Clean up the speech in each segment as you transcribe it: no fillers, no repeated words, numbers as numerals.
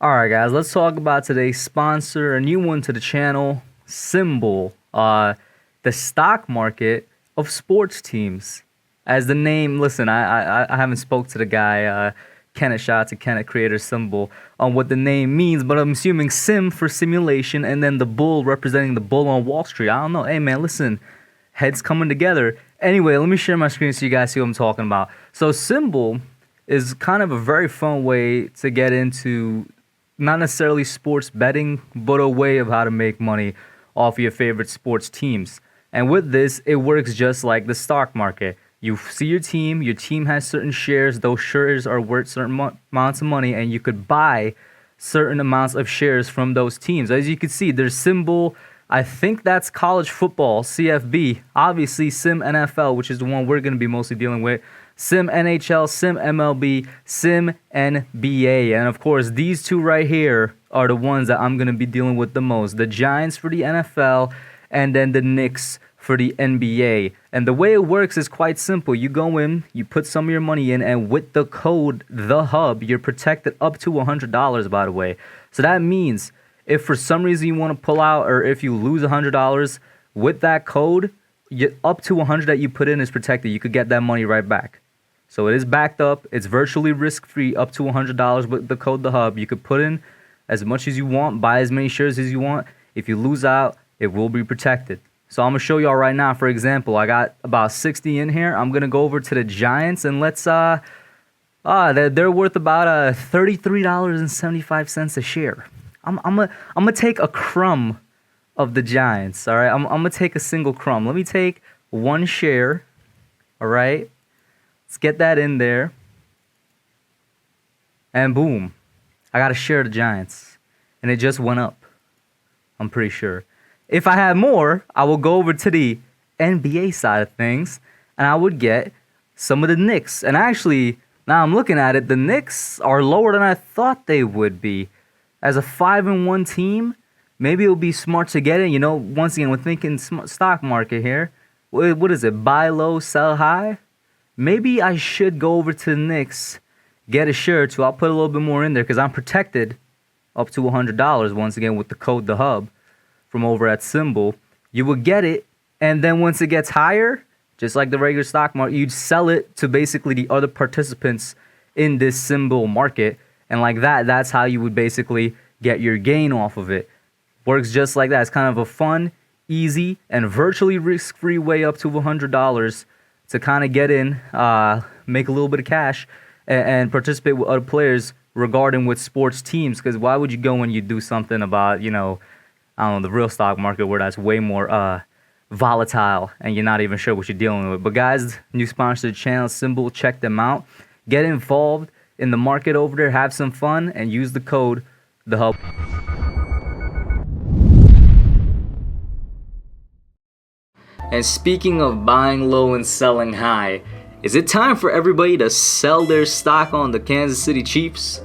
Alright guys, let's talk about today's sponsor, a new one to the channel, SimBull, the stock market of sports teams. As the name, listen, I haven't spoke to the guy, Kenneth, shout out to Kenneth, creator SimBull, on what the name means, but I'm assuming sim for simulation, and then the bull representing the bull on Wall Street. I don't know. Hey man, listen, heads coming together. Anyway, let me share my screen so you guys see what I'm talking about. So SimBull is kind of a very fun way to get into not necessarily sports betting, but a way of how to make money off your favorite sports teams. And with this, it works just like the stock market. You see your team has certain shares, those shares are worth certain amounts of money, and you could buy certain amounts of shares from those teams. As you can see, there's SimBull, I think that's college football, CFB, obviously Sim NFL, which is the one we're going to be mostly dealing with, Sim NHL, Sim MLB, Sim NBA, and of course these two right here are the ones that I'm going to be dealing with the most. The Giants for the NFL and then the Knicks for the NBA. And the way it works is quite simple. You go in, you put some of your money in, and with the code THEHUB, you're protected up to $100, by the way. So that means if for some reason you want to pull out, or if you lose $100 with that code, up to $100 that you put in is protected. You could get that money right back. So it is backed up. It's virtually risk-free up to $100 with the code THEHUB. You could put in as much as you want, buy as many shares as you want. If you lose out, it will be protected. So I'm going to show y'all right now. For example, I got about 60 in here. I'm going to go over to the Giants and let's they're worth about $33.75 a share. I'm gonna take a crumb of the Giants, all right? I'm gonna take a single crumb. Let me take one share, all right? Let's get that in there. And boom, I got a share of the Giants. And it just went up, I'm pretty sure. If I had more, I will go over to the NBA side of things, and I would get some of the Knicks. And actually, now I'm looking at it, the Knicks are lower than I thought they would be. As a 5-1 team, maybe it would be smart to get in. You know, once again, we're thinking stock market here. What is it? Buy low, sell high? Maybe I should go over to the Knicks, get a share too. I'll put a little bit more in there because I'm protected up to $100 once again with the code THEHUB from over at SimBull. You would get it, and then once it gets higher, just like the regular stock market, you'd sell it to basically the other participants in this SimBull market. And like that, that's how you would basically get your gain off of it. Works just like that. It's kind of a fun, easy, and virtually risk-free way up to $100 to kind of get in, make a little bit of cash, and participate with other players regarding with sports teams. Because why would you go when you do something about, you know, I don't know, the real stock market where that's way more volatile and you're not even sure what you're dealing with. But guys, new sponsor to the channel, SimBull, check them out. Get involved in the market over there, have some fun, and use the code THEHUB. And speaking of buying low and selling high, is it time for everybody to sell their stock on the Kansas City Chiefs?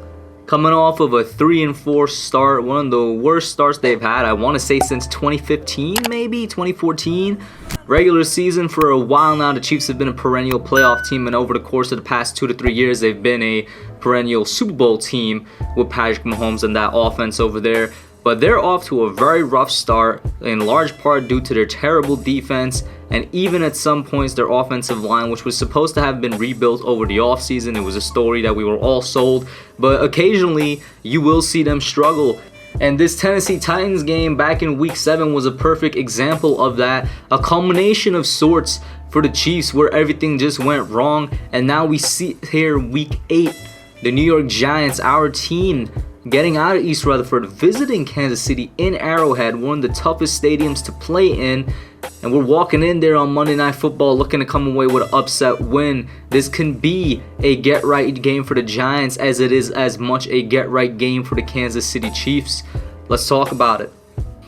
Coming off of a 3-4 start, one of the worst starts they've had, I want to say since 2015, maybe 2014. Regular season for a while now, the Chiefs have been a perennial playoff team, and over the course of the past 2 to 3 years, they've been a perennial Super Bowl team with Patrick Mahomes and that offense over there. But they're off to a very rough start, in large part due to their terrible defense, and even at some points their offensive line, which was supposed to have been rebuilt over the offseason. It was a story that we were all sold, but occasionally you will see them struggle. And this Tennessee Titans game back in Week 7 was a perfect example of that. A culmination of sorts for the Chiefs where everything just went wrong. And now we see here Week 8, the New York Giants, our team, getting out of East Rutherford, visiting Kansas City in Arrowhead, one of the toughest stadiums to play in. And we're walking in there on Monday Night Football looking to come away with an upset win. This can be a get-right game for the Giants as it is as much a get-right game for the Kansas City Chiefs. Let's talk about it.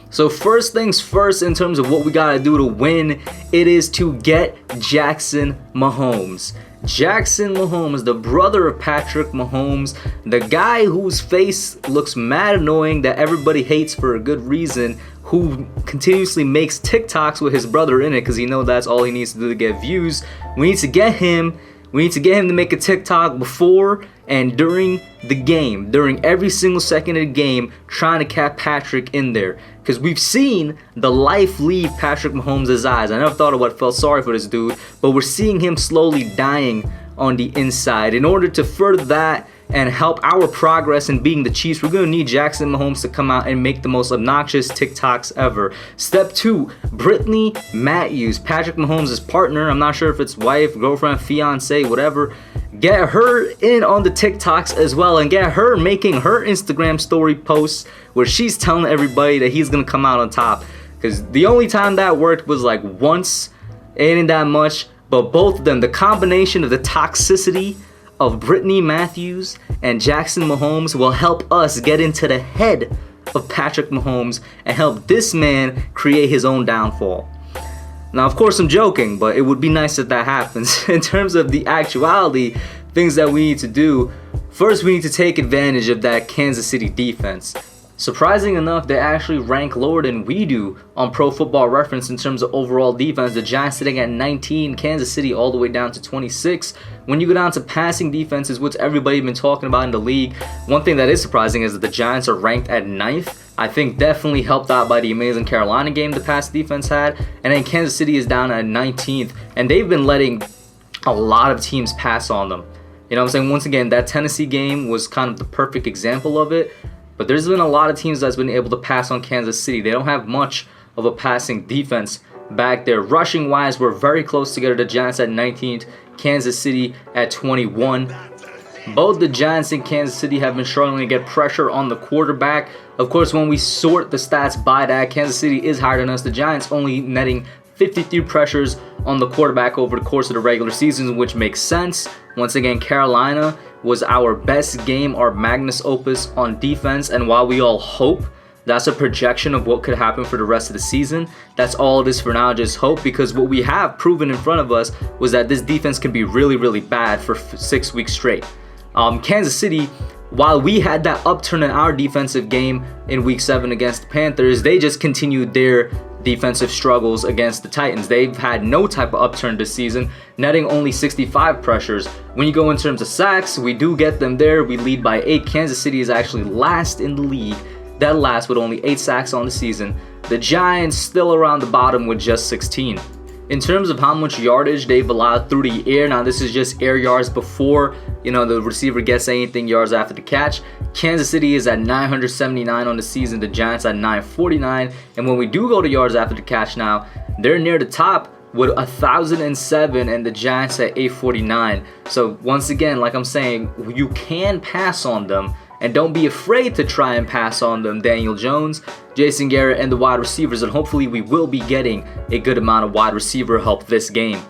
So first things first, in terms of what we got to do to win, it is to get Jackson Mahomes. Jackson Mahomes, the brother of Patrick Mahomes, the guy whose face looks mad annoying that everybody hates for a good reason, who continuously makes TikToks with his brother in it because he knows that's all he needs to do to get views. We need to get him to make a TikTok before and during the game, during every single second of the game, trying to cap Patrick in there. Because we've seen the life leave Patrick Mahomes' eyes. I never thought of what felt sorry for this dude, but we're seeing him slowly dying on the inside. In order to further that and help our progress in being the Chiefs, we're going to need Jackson Mahomes to come out and make the most obnoxious TikToks ever. Step 2, Brittany Matthews, Patrick Mahomes' partner. I'm not sure if it's wife, girlfriend, fiance, whatever. Get her in on the TikToks as well, and get her making her Instagram story posts where she's telling everybody that he's going to come out on top. Because the only time that worked was like once, ain't that much. But both of them, the combination of the toxicity of Brittany Matthews and Jackson Mahomes will help us get into the head of Patrick Mahomes and help this man create his own downfall. Now, of course, I'm joking, but it would be nice if that happens. In terms of the actuality, things that we need to do, first we need to take advantage of that Kansas City defense. Surprising enough, they actually rank lower than we do on Pro Football Reference in terms of overall defense. The Giants sitting at 19, Kansas City all the way down to 26. When you go down to passing defenses, which everybody's been talking about in the league, one thing that is surprising is that the Giants are ranked at 9th. I think definitely helped out by the amazing Carolina game the pass defense had. And then Kansas City is down at 19th, and they've been letting a lot of teams pass on them. You know what I'm saying? Once again, that Tennessee game was kind of the perfect example of it. But there's been a lot of teams that's been able to pass on Kansas City. They don't have much of a passing defense back there. Rushing wise, we're very close together. The Giants at 19th, Kansas City at 21. Both the Giants and Kansas City have been struggling to get pressure on the quarterback. Of course, when we sort the stats by that, Kansas City is higher than us. The Giants only netting 53 pressures on the quarterback over the course of the regular season, which makes sense. Once again, Carolina was our best game, our magnus opus on defense, and while we all hope that's a projection of what could happen for the rest of the season, that's all it is for now, just hope, because what we have proven in front of us was that this defense can be really, really bad for 6 weeks straight. Kansas City, while we had that upturn in our defensive game in week 7 against the Panthers, they just continued their defensive struggles against the Titans. They've had no type of upturn this season, netting only 65 pressures. When you go in terms of sacks, we do get them there. We lead by 8. Kansas City is actually last in the league, dead last with only 8 sacks on the season. The Giants still around the bottom with just 16. In terms of how much yardage they've allowed through the air, now this is just air yards before, the receiver gets anything yards after the catch. Kansas City is at 979 on the season, the Giants at 949. And when we do go to yards after the catch now, they're near the top with 1,007 and the Giants at 849. So once again, like I'm saying, you can pass on them. And don't be afraid to try and pass on them, Daniel Jones, Jason Garrett, and the wide receivers. And hopefully we will be getting a good amount of wide receiver help this game.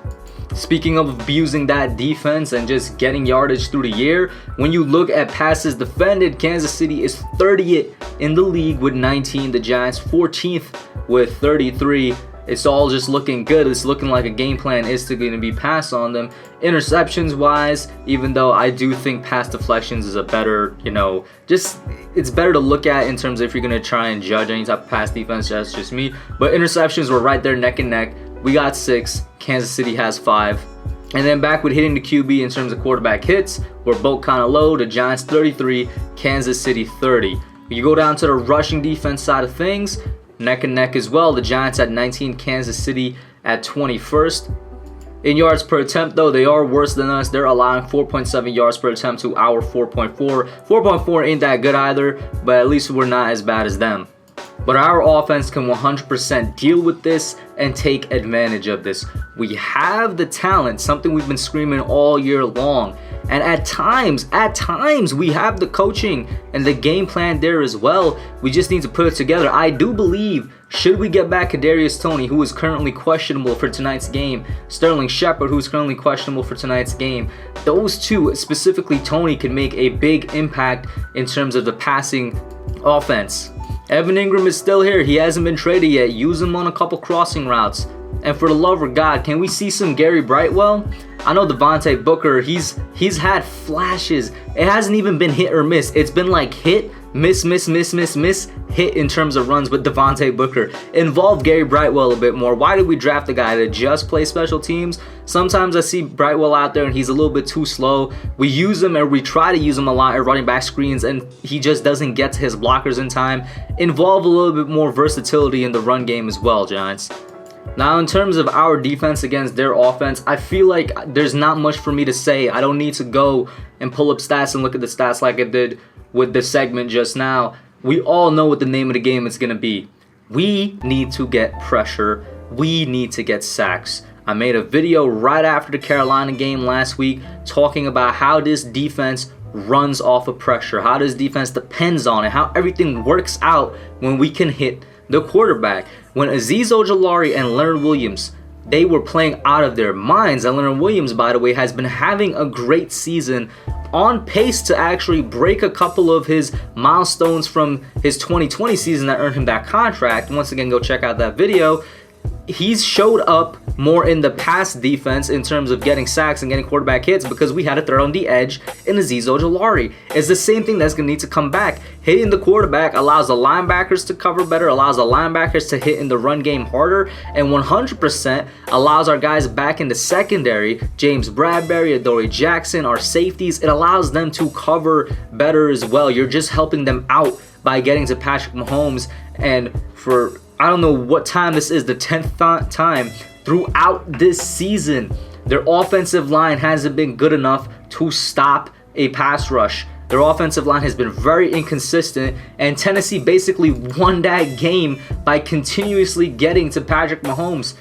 Speaking of abusing that defense and just getting yardage through the air, when you look at passes defended, Kansas City is 30th in the league with 19. The Giants 14th with 33. It's all just looking good. It's looking like a game plan is going to be passed on them. Interceptions wise, even though I do think pass deflections is a better, it's better to look at in terms of if you're going to try and judge any type of pass defense. That's just me. But interceptions were right there neck and neck. We got 6. Kansas City has 5. And then back with hitting the QB in terms of quarterback hits, we're both kind of low. The Giants 33, Kansas City 30. You go down to the rushing defense side of things, neck and neck as well. The Giants at 19, Kansas City at 21st. In yards per attempt, though, they are worse than us. They're allowing 4.7 yards per attempt to our 4.4. 4.4 ain't that good either, but at least we're not as bad as them. But our offense can 100% deal with this and take advantage of this. We have the talent, something we've been screaming all year long. And at times, we have the coaching and the game plan there as well. We just need to put it together. I do believe, should we get back Kadarius Toney, who is currently questionable for tonight's game, Sterling Shepard, who is currently questionable for tonight's game, those two, specifically Toney, can make a big impact in terms of the passing offense. Evan Ingram is still here. He hasn't been traded yet. Use him on a couple crossing routes. And for the love of God, can we see some Gary Brightwell? I know Devontae Booker, he's had flashes. It hasn't even been hit or miss. It's been like hit, miss hit in terms of runs with Devontae Booker. Involve Gary Brightwell a bit more. Why did we draft a guy to just play special teams? Sometimes I see Brightwell out there and he's a little bit too slow. We use him, or we try to use him a lot at running back screens, and he just doesn't get to his blockers in time. Involve a little bit more versatility in the run game as well, Giants. Now, in terms of our defense against their offense, I feel like there's not much for me to say. I don't need to go and pull up stats and look at the stats like I did with this segment just now. We all know what the name of the game is going to be. We need to get pressure. We need to get sacks. I made a video right after the Carolina game last week talking about how this defense runs off of pressure, how this defense depends on it, how everything works out when we can hit the quarterback. When Azeez Ojulari and Leonard Williams, they were playing out of their minds. And Leonard Williams, by the way, has been having a great season, on pace to actually break a couple of his milestones from his 2020 season that earned him that contract. Once again, go check out that video. He's showed up more in the pass defense in terms of getting sacks and getting quarterback hits because we had a threat on the edge in Azeez Ojulari. It's the same thing that's going to need to come back. Hitting the quarterback allows the linebackers to cover better, allows the linebackers to hit in the run game harder, and 100% allows our guys back in the secondary, James Bradbury, Adoree Jackson, our safeties, it allows them to cover better as well. You're just helping them out by getting to Patrick Mahomes, and for I don't know what time this is, the 10th time throughout this season, their offensive line hasn't been good enough to stop a pass rush. Their offensive line has been very inconsistent, and Tennessee basically won that game by continuously getting to Patrick Mahomes.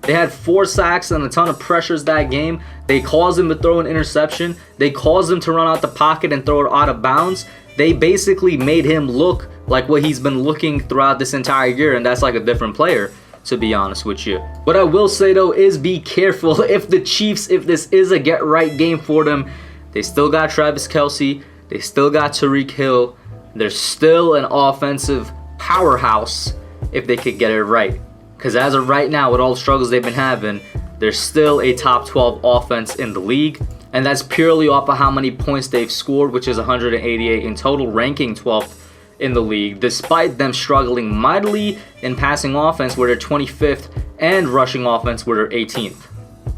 They had 4 sacks and a ton of pressures that game. They caused him to throw an interception. They caused him to run out the pocket and throw it out of bounds. They basically made him look like what he's been looking throughout this entire year, and that's like a different player, to be honest with you. What I will say though is be careful if the Chiefs, if this is a get right game for them, they still got Travis Kelce, they still got Tyreek Hill, they're still an offensive powerhouse if they could get it right. Because as of right now, with all the struggles they've been having, they're still a top 12 offense in the league. And that's purely off of how many points they've scored, which is 188 in total, ranking 12th in the league, despite them struggling mightily in passing offense where they're 25th and rushing offense where they're 18th.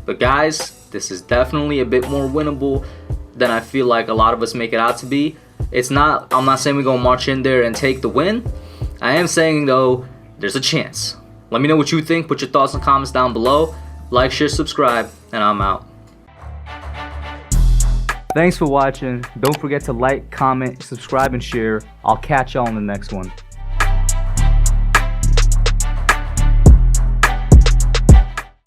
But guys, this is definitely a bit more winnable than I feel like a lot of us make it out to be. I'm not saying we're going to march in there and take the win. I am saying though, there's a chance. Let me know what you think. Put your thoughts and comments down below. Like, share, subscribe, and I'm out. Thanks for watching. Don't forget to like, comment, subscribe, and share. I'll catch y'all in the next one.